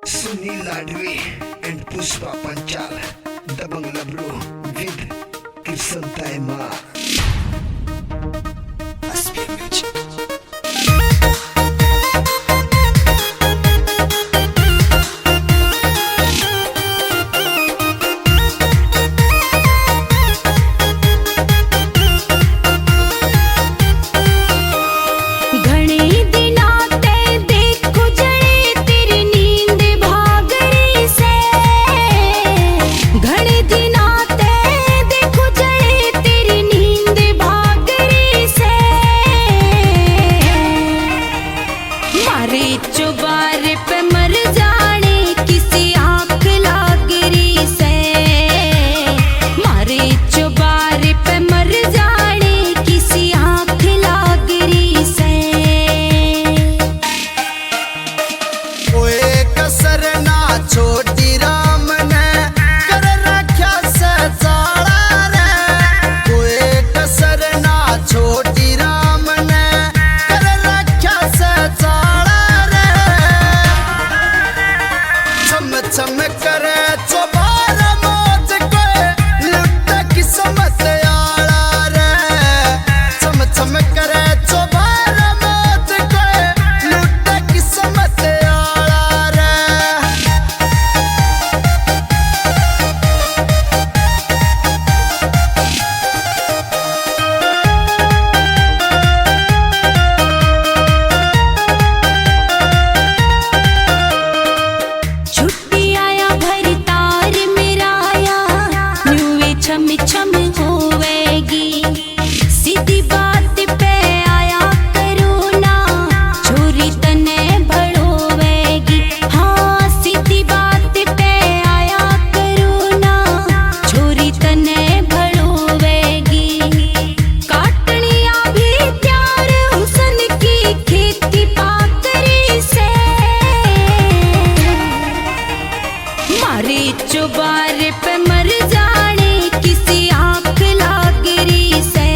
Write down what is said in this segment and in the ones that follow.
Sunil Ladvi and Puspa Panchal, Dabang Labro with Kirsan Taima. चुबार पे मर जाने किसी आँख लागरी से, मारे चुबार पे मर जाने किसी आँख लागरी से। कोई कसर ना छोटी राम ने कर रखा से साड़ा रे, कोई कसर ना छोटी राम ने कर रखा से साड़ा चम करे चौबार मौज कोई लुट किस्मत आला रे, चम करे चौबार मौज कोई लुट किस्मत आला रे। छम होवेगी सीधी बात पे आया करो ना, छोरी तने भड़ोवेगी। हाँ सीधी बात पे आया करो ना, छोरी तने भड़ोवेगी। काटनिया भी त्यार हुसन की खेती पाकरी से, मारे चुबार पे मर जाने किसी आँख लागरी से,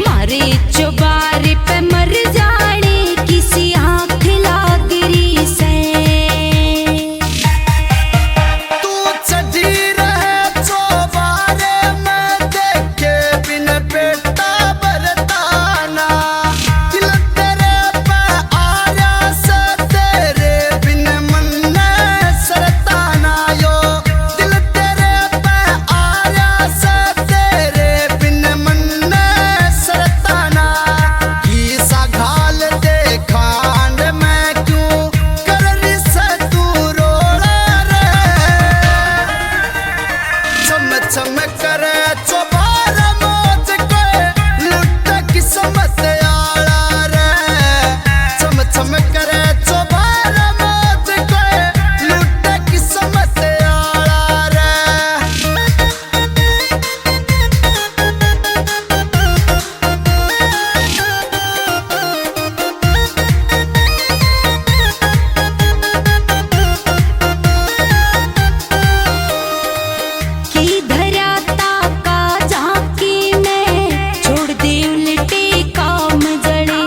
मारे चुबार पे मर जाने किसी आँख लागरी से। तू चढ़ी रहे चौबारे में देखे बिन बेटा बरताना, दिल तेरे पे आया से तेरे बिन मन सरताना यो, दिल तेरे पे आया से तेरे बिन मन सरताना। की सा घाल दे खांड में क्यों कर रही से तू रोड़ा रे, चम करे चौबार मौज कोई लुट किस्मत आला रे, चम करे चौबार मौज कोई लुट किस्मत आला रे। की धराता का झांकी में छोड़ दे उल्टे काम जड़े,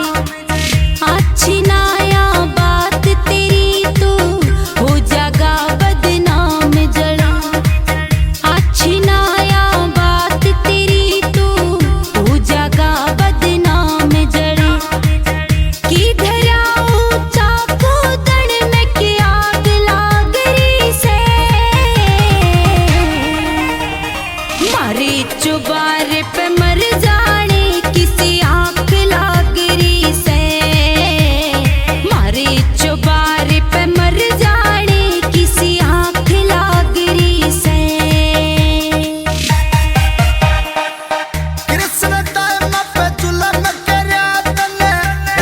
अच्छी नाया बात तेरी तू हो जागा बदनाम जड़ा। अच्छी नाया बात तेरी तू हो जागा बदनाम जड़े। की धराऊ चाकू तन में की आग लागरी से, मारे चुबार पे मर जाने किसी आँख लागरी से, मारे चुबार पे मर जाने किसी आँख लागरी से। कृष्ण टाइम पे जुलम करया तने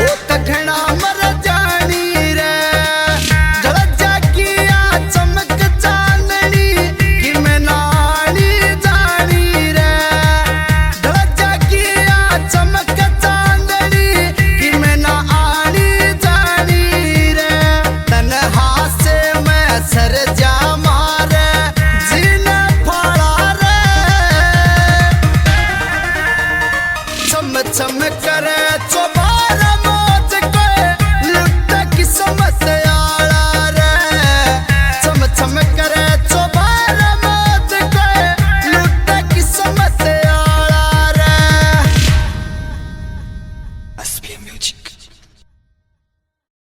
ओ तखना मर जानी रे, जल जाकिया चमक चांदनी कि मैं नानी जानी रे, जल जाकिया चमक चांदनी कि मैं नानी जानी रे। तन्हा से मैं सर जा मारे जीने फाड़ा रे, चम करे चुप